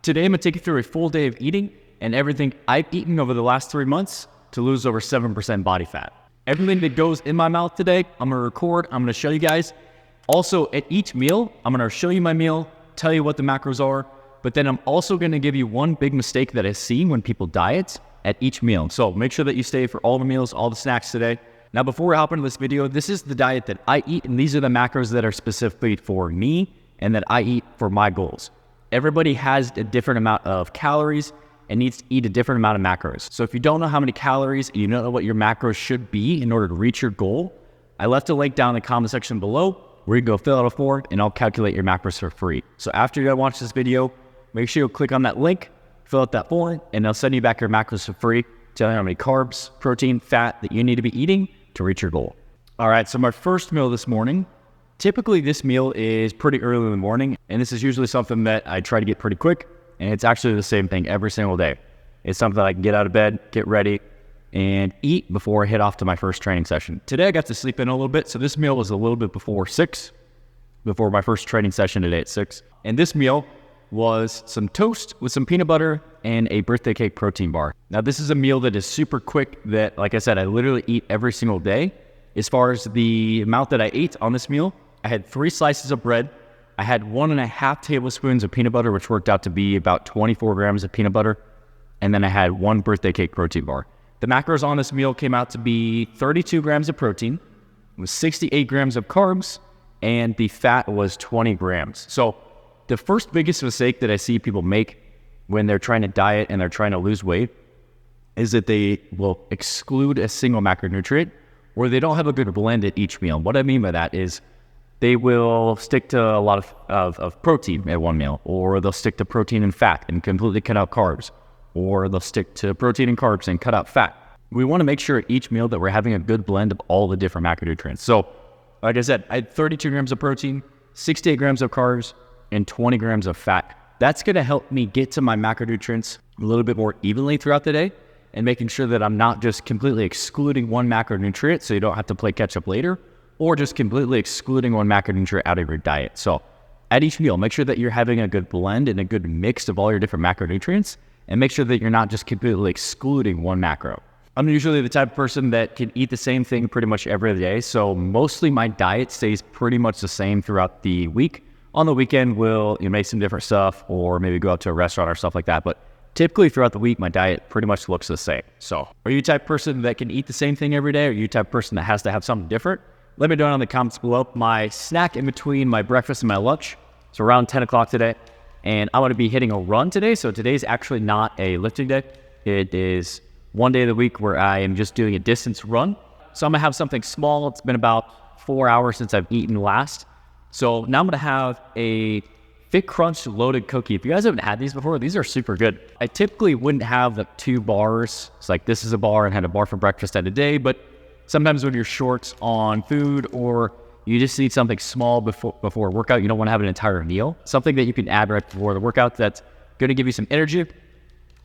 Today, I'm gonna take you through a full day of eating and everything I've eaten over the last 3 months to lose over 7% body fat. Everything that goes in my mouth today, I'm gonna record, I'm gonna show you guys. Also, at each meal, I'm gonna show you my meal, tell you what the macros are, but then I'm also gonna give you one big mistake that I see when people diet at each meal. So make sure that you stay for all the meals, all the snacks today. Now, before we hop into this video, this is the diet that I eat, and these are the macros that are specifically for me and that I eat for my goals. Everybody has a different amount of calories and needs to eat a different amount of macros. So if you don't know how many calories and you don't know what your macros should be in order to reach your goal, I left a link down in the comment section below where you can go fill out a form and I'll calculate your macros for free. So after you watch this video, make sure you click on that link, fill out that form, and they'll send you back your macros for free, telling you how many carbs, protein, fat that you need to be eating to reach your goal. All right, so my first meal this morning, typically this meal is pretty early in the morning, and this is usually something that I try to get pretty quick, and it's actually the same thing every single day. It's something that I can get out of bed, get ready, and eat before I head off to my first training session. Today I got to sleep in a little bit, so this meal was a little bit before 6, before my first training session today at 6. And this meal was some toast with some peanut butter and a birthday cake protein bar. Now this is a meal that is super quick that, like I said, I literally eat every single day. As far as the amount that I ate on this meal, I had 3 slices of bread. I had 1.5 tablespoons of peanut butter, which worked out to be about 24 grams of peanut butter. And then I had 1 birthday cake protein bar. The macros on this meal came out to be 32 grams of protein, with 68 grams of carbs, and the fat was 20 grams. So the first biggest mistake that I see people make when they're trying to diet and they're trying to lose weight is that they will exclude a single macronutrient, or they don't have a good blend at each meal. What I mean by that is they will stick to a lot of protein at one meal, or they'll stick to protein and fat and completely cut out carbs, or they'll stick to protein and carbs and cut out fat. We want to make sure at each meal that we're having a good blend of all the different macronutrients. So, like I said, I had 32 grams of protein, 68 grams of carbs, and 20 grams of fat. That's going to help me get to my macronutrients a little bit more evenly throughout the day, and making sure that I'm not just completely excluding one macronutrient so you don't have to play catch up later, or just completely excluding one macronutrient out of your diet. So at each meal, make sure that you're having a good blend and a good mix of all your different macronutrients, and make sure that you're not just completely excluding one macro. I'm usually the type of person that can eat the same thing pretty much every day, so mostly my diet stays pretty much the same throughout the week. On the weekend, we'll make some different stuff, or maybe go out to a restaurant or stuff like that, but typically throughout the week, my diet pretty much looks the same. So are you the type of person that can eat the same thing every day, or are you the type of person that has to have something different? Let me know down in the comments below. My snack in between my breakfast and my lunch is around 10 o'clock today, and I'm going to be hitting a run today. So today's actually not a lifting day. It is one day of the week where I am just doing a distance run. So I'm going to have something small. It's been about 4 hours since I've eaten last. So now I'm going to have a Thick Crunch loaded cookie. If you guys haven't had these before, these are super good. I typically wouldn't have the 2 bars. It's like this is a bar and had a bar for breakfast at a day, but sometimes when you're short on food or you just need something small before a workout, you don't want to have an entire meal. Something that you can add right before the workout that's going to give you some energy.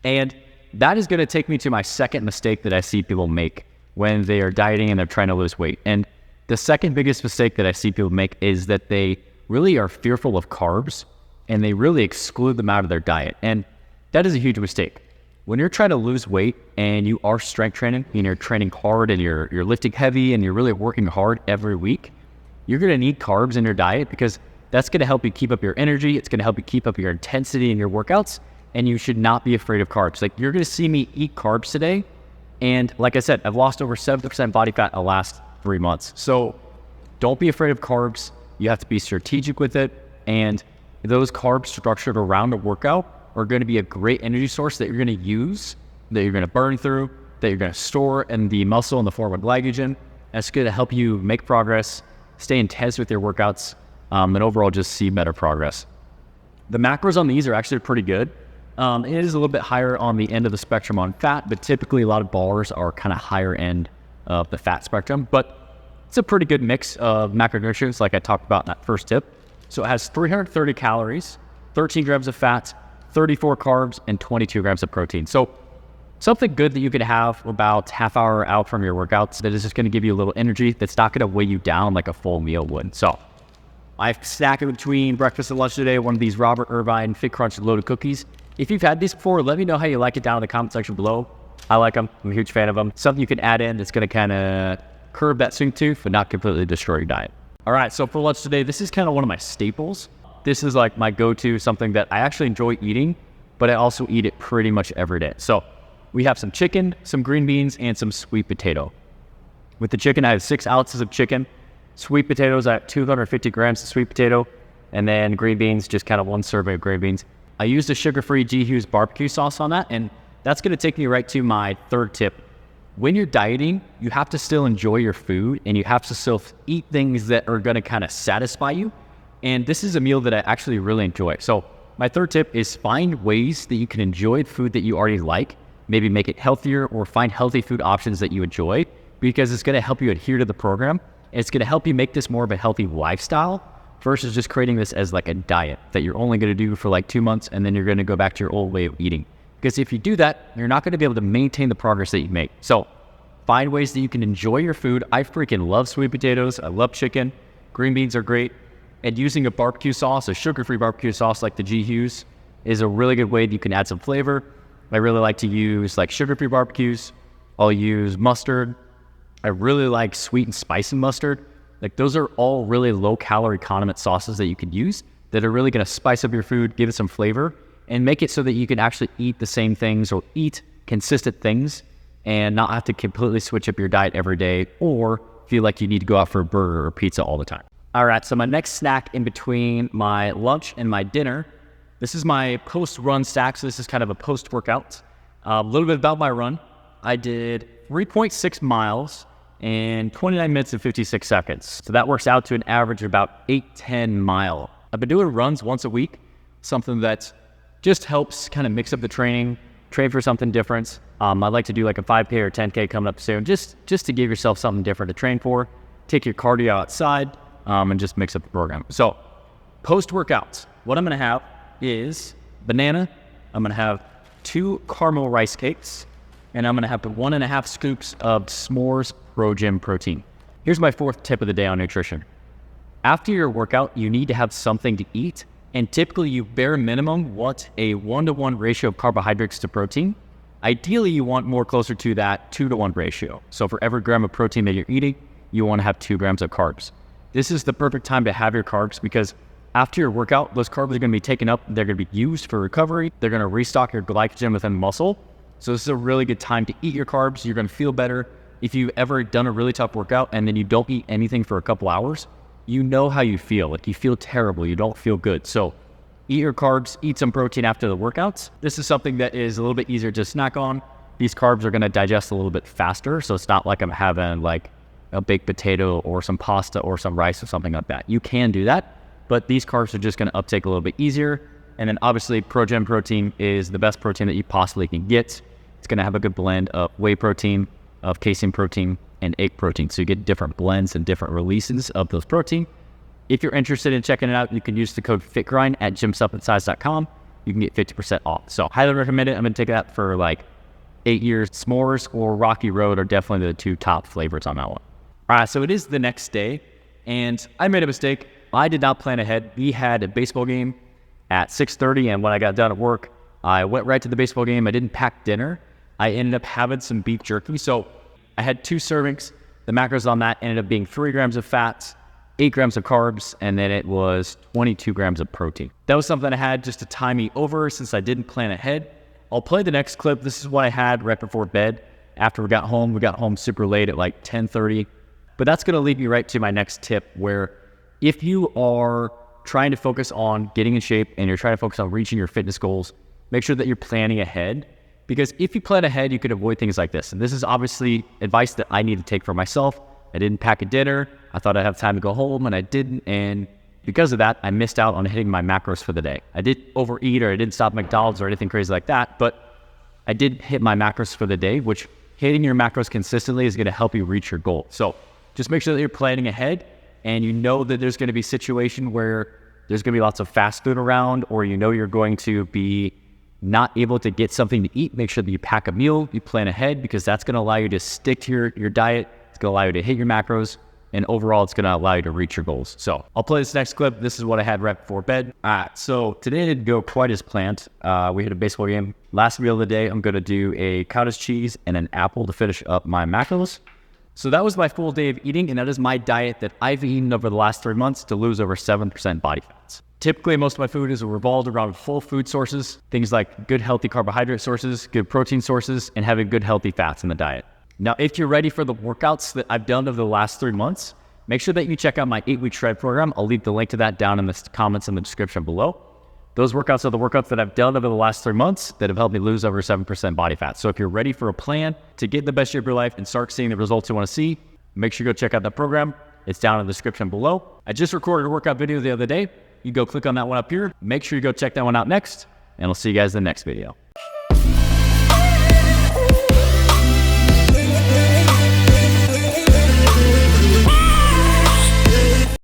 And that is going to take me to my second mistake that I see people make when they are dieting and they're trying to lose weight. And the second biggest mistake that I see people make is that they really are fearful of carbs and they really exclude them out of their diet. And that is a huge mistake. When you're trying to lose weight and you are strength training and you're training hard and you're lifting heavy and you're really working hard every week, you're going to need carbs in your diet because that's going to help you keep up your energy. It's going to help you keep up your intensity in your workouts, and you should not be afraid of carbs. Like, you're going to see me eat carbs today. And like I said, I've lost over 7% body fat in the last 3 months. So don't be afraid of carbs. You have to be strategic with it. And those carbs structured around a workout are going to be a great energy source that you're going to use, that you're going to burn through, that you're going to store in the muscle in the form of glycogen. That's going to help you make progress, stay intense with your workouts, and overall just see better progress. The macros on these are actually pretty good. It is a little bit higher on the end of the spectrum on fat, but typically a lot of bars are kind of higher end of the fat spectrum. But it's a pretty good mix of macronutrients like I talked about in that first tip. So it has 330 calories, 13 grams of fat, 34 carbs, and 22 grams of protein. So something good that you could have about half hour out from your workouts that is just going to give you a little energy that's not going to weigh you down like a full meal would. So I've snacked in between breakfast and lunch today, one of these Robert Irvine Fit Crunch loaded cookies. If you've had these before, let me know how you like it down in the comment section below. I like them. I'm a huge fan of them. Something you can add in that's going to kind of curb that sweet tooth but not completely destroy your diet. All right, so for lunch today, this is kind of one of my staples. This is like my go-to, something that I actually enjoy eating, but I also eat it pretty much every day. So we have some chicken, some green beans, and some sweet potato. With the chicken, I have 6 ounces of chicken. Sweet potatoes, I have 250 grams of sweet potato. And then green beans, just kind of 1 serving of green beans. I used a sugar-free G. Hughes barbecue sauce on that, and that's going to take me right to my third tip. When you're dieting, you have to still enjoy your food, and you have to still eat things that are going to kind of satisfy you. And this is a meal that I actually really enjoy. So my third tip is find ways that you can enjoy food that you already like, maybe make it healthier or find healthy food options that you enjoy, because it's going to help you adhere to the program. It's going to help you make this more of a healthy lifestyle versus just creating this as like a diet that you're only going to do for like 2 months and then you're going to go back to your old way of eating. Because if you do that, you're not going to be able to maintain the progress that you make. So find ways that you can enjoy your food. I freaking love sweet potatoes. I love chicken. Green beans are great. And using a barbecue sauce, a sugar-free barbecue sauce like the G. Hughes, is a really good way that you can add some flavor. I really like to use like sugar-free barbecues. I'll use mustard. I really like sweet and spicy mustard. Like those are all really low-calorie condiment sauces that you can use that are really going to spice up your food, give it some flavor, and make it so that you can actually eat the same things or eat consistent things and not have to completely switch up your diet every day or feel like you need to go out for a burger or pizza all the time. All right, so my next snack in between my lunch and my dinner, this is my post-run snack. So this is kind of a post-workout. A little bit about my run. I did 3.6 miles in 29 minutes and 56 seconds. So that works out to an average of about 8-10 mile. I've been doing runs once a week, something that just helps kind of mix up the training, train for something different. I'd like to do like a 5K or 10K coming up soon, just to give yourself something different to train for, take your cardio outside, and just mix up the program. So post-workouts, what I'm gonna have is banana, I'm gonna have 2 caramel rice cakes, and I'm gonna have 1.5 scoops of S'mores Pro Gym protein. Here's my 4th tip of the day on nutrition. After your workout, you need to have something to eat, and typically you bare minimum want a 1-to-1 ratio of carbohydrates to protein. Ideally, you want more closer to that 2-to-1 ratio. So for every gram of protein that you're eating, you want to have 2 grams of carbs. This is the perfect time to have your carbs because after your workout, those carbs are going to be taken up, they're going to be used for recovery, they're going to restock your glycogen within the muscle. So this is a really good time to eat your carbs. You're going to feel better. If you've ever done a really tough workout and then you don't eat anything for a couple hours, you know how you feel. Like you feel terrible, you don't feel good. So eat your carbs, eat some protein after the workouts. This is something that is a little bit easier to snack on. These carbs are going to digest a little bit faster. So it's not like I'm having like a baked potato or some pasta or some rice or something like that. You can do that, but these carbs are just going to uptake a little bit easier. And then obviously ProGen protein is the best protein that you possibly can get. It's going to have a good blend of whey protein, of casein protein, and egg protein. So you get different blends and different releases of those protein. If you're interested in checking it out, you can use the code FITGRIND at gymsupplementsize.com. You can get 50% off. So highly recommend it. I'm going to take that for like 8 years. S'mores or Rocky Road are definitely the 2 top flavors on that one. All right, so it is the next day, and I made a mistake. I did not plan ahead. We had a baseball game at 6:30, and when I got done at work, I went right to the baseball game. I didn't pack dinner. I ended up having some beef jerky. So I had 2 servings. The macros on that ended up being 3 grams of fats, 8 grams of carbs, and then it was 22 grams of protein. That was something I had just to tie me over since I didn't plan ahead. I'll play the next clip. This is what I had right before bed. After we got home super late at like 10:30. But that's going to lead me right to my next tip, where if you are trying to focus on getting in shape and you're trying to focus on reaching your fitness goals, make sure that you're planning ahead. Because if you plan ahead, you could avoid things like this. And this is obviously advice that I need to take for myself. I didn't pack a dinner. I thought I'd have time to go home, and I didn't. And because of that, I missed out on hitting my macros for the day. I didn't overeat or I didn't stop at McDonald's or anything crazy like that, but I did hit my macros for the day, which hitting your macros consistently is going to help you reach your goal. So just make sure that you're planning ahead, and you know that there's going to be a situation where there's going to be lots of fast food around, or you know you're going to be not able to get something to eat. Make sure that you pack a meal, you plan ahead, because that's going to allow you to stick to your diet. It's going to allow you to hit your macros, and overall it's going to allow you to reach your goals. So I'll play this next clip. This is what I had right before bed. So today didn't go quite as planned. We had a baseball game. Last meal of the day, I'm going to do a cottage cheese and an apple to finish up my macros. So that was my full day of eating, and that is my diet that I've eaten over the last 3 months to lose over 7% body fats. Typically, most of my food is revolved around whole food sources, things like good healthy carbohydrate sources, good protein sources, and having good healthy fats in the diet. Now, if you're ready for the workouts that I've done over the last 3 months, make sure that you check out my 8-week shred program. I'll leave the link to that down in the comments in the description below. Those workouts are the workouts that I've done over the last 3 months that have helped me lose over 7% body fat. So if you're ready for a plan to get in the best shape of your life and start seeing the results you want to see, make sure you go check out that program. It's down in the description below. I just recorded a workout video the other day. You go click on that one up here. Make sure you go check that one out next, and I'll see you guys in the next video.